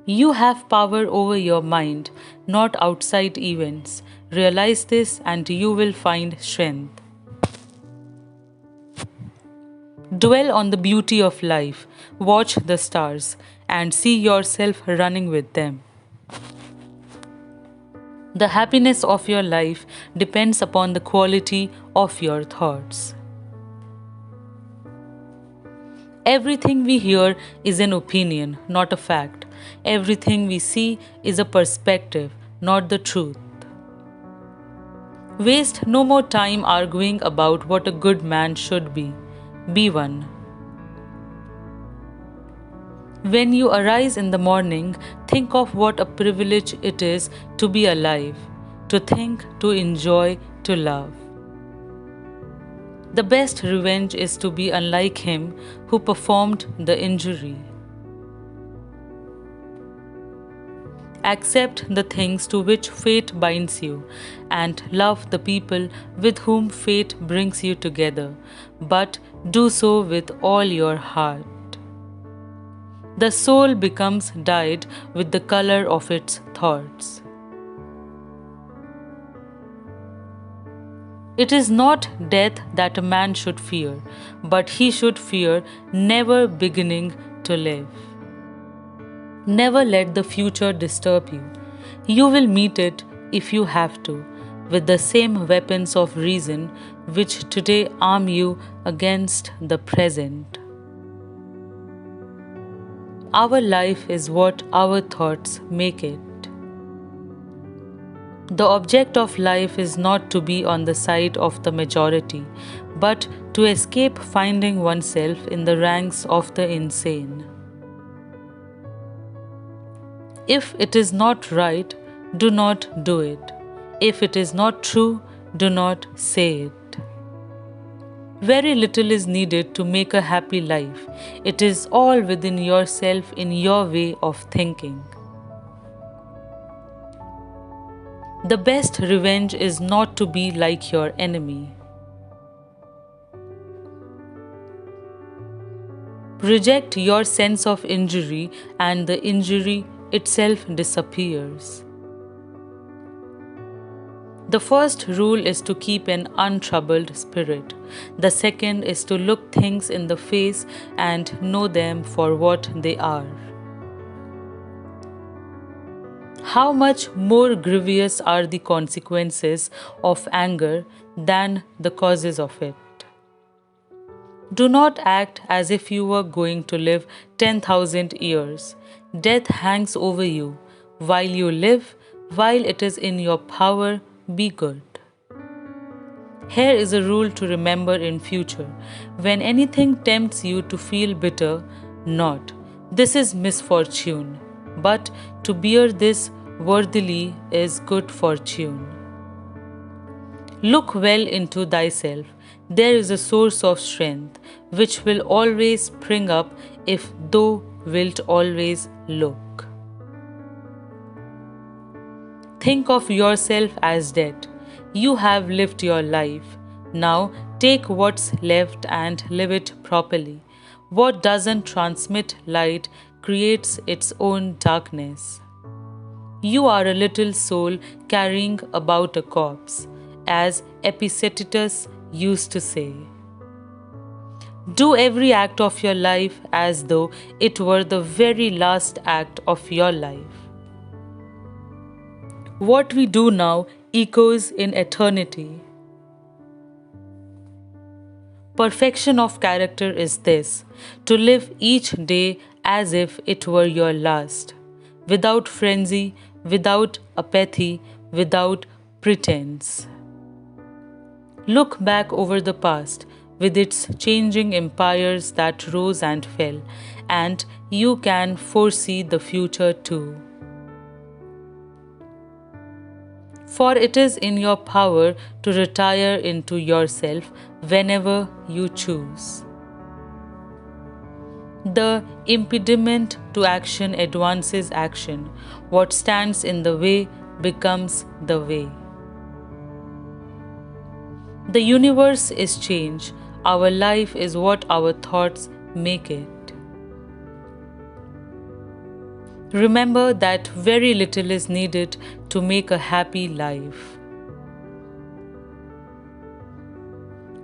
You have power over your mind, not outside events. Realize this and you will find strength. Dwell on the beauty of life, watch the stars, and see yourself running with them. The happiness of your life depends upon the quality of your thoughts. Everything we hear is an opinion, not a fact. Everything we see is a perspective, not the truth. Waste no more time arguing about what a good man should be. Be one. When you arise in the morning, think of what a privilege it is to be alive, to think, to enjoy, to love. The best revenge is to be unlike him who performed the injury. Accept the things to which fate binds you, and love the people with whom fate brings you together, but do so with all your heart. The soul becomes dyed with the color of its thoughts. It is not death that a man should fear, but he should fear never beginning to live. Never let the future disturb you. You will meet it, if you have to, with the same weapons of reason which today arm you against the present. Our life is what our thoughts make it. The object of life is not to be on the side of the majority, but to escape finding oneself in the ranks of the insane. If it is not right, do not do it. If it is not true, do not say it. Very little is needed to make a happy life. It is all within yourself in your way of thinking. The best revenge is not to be like your enemy. Reject your sense of injury, and the injury itself disappears. The first rule is to keep an untroubled spirit. The second is to look things in the face and know them for what they are. How much more grievous are the consequences of anger than the causes of it? Do not act as if you were going to live 10,000 years. Death hangs over you. While you live, while it is in your power, be good. Here is a rule to remember in future. When anything tempts you to feel bitter, not, "This is misfortune," but to bear this worthily is good fortune. Look well into thyself. There is a source of strength, which will always spring up if thou wilt always look. Think of yourself as dead. You have lived your life. Now take what's left and live it properly. What doesn't transmit light creates its own darkness. You are a little soul carrying about a corpse, as Epictetus used to say. Do every act of your life as though it were the very last act of your life. What we do now echoes in eternity. Perfection of character is this: to live each day as if it were your last, without frenzy, without apathy, without pretense. Look back over the past, with its changing empires that rose and fell, and you can foresee the future too. For it is in your power to retire into yourself whenever you choose. The impediment to action advances action. What stands in the way becomes the way. The universe is change. Our life is what our thoughts make it. Remember that very little is needed to make a happy life.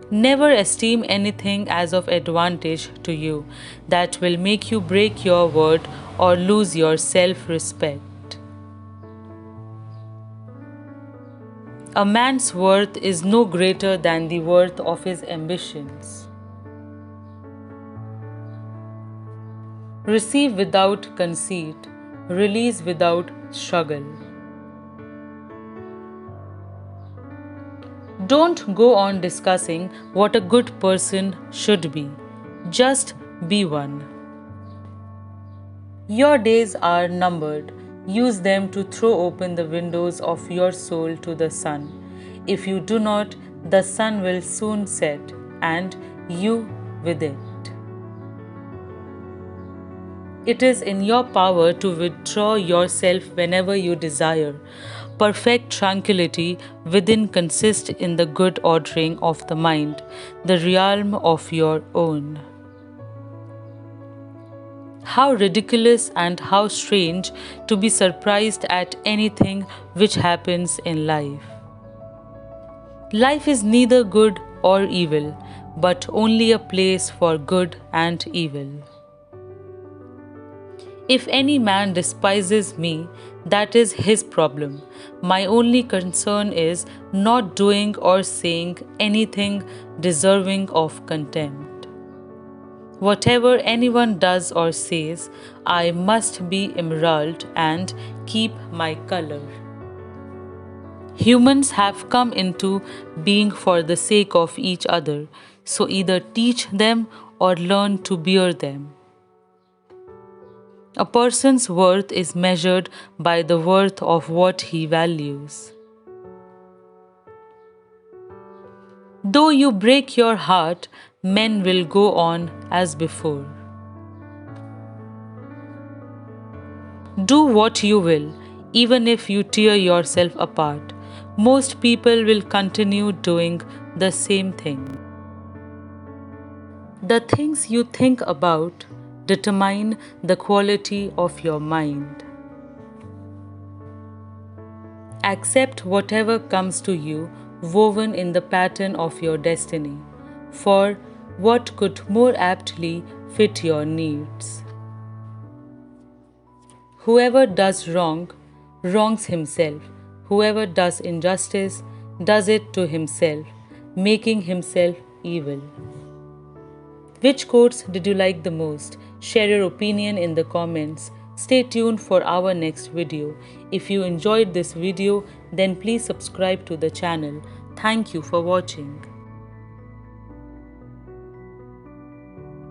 Never esteem anything as of advantage to you that will make you break your word or lose your self-respect. A man's worth is no greater than the worth of his ambitions. Receive without conceit, release without struggle. Don't go on discussing what a good person should be. Just be one. Your days are numbered. Use them to throw open the windows of your soul to the sun. If you do not, the sun will soon set, and you with it. It is in your power to withdraw yourself whenever you desire. Perfect tranquility within consists in the good ordering of the mind, the realm of your own. How ridiculous and how strange to be surprised at anything which happens in life. Life is neither good or evil, but only a place for good and evil. If any man despises me, that is his problem. My only concern is not doing or saying anything deserving of contempt. Whatever anyone does or says, I must be emerald and keep my color. Humans have come into being for the sake of each other, so either teach them or learn to bear them. A person's worth is measured by the worth of what he values. Though you break your heart, men will go on as before. Do what you will, even if you tear yourself apart. Most people will continue doing the same thing. The things you think about determine the quality of your mind. Accept whatever comes to you, woven in the pattern of your destiny, for what could more aptly fit your needs? Whoever does wrong, wrongs himself. Whoever does injustice, does it to himself, making himself evil. Which quotes did you like the most? Share your opinion in the comments. Stay tuned for our next video. If you enjoyed this video, then please subscribe to the channel. Thank you for watching.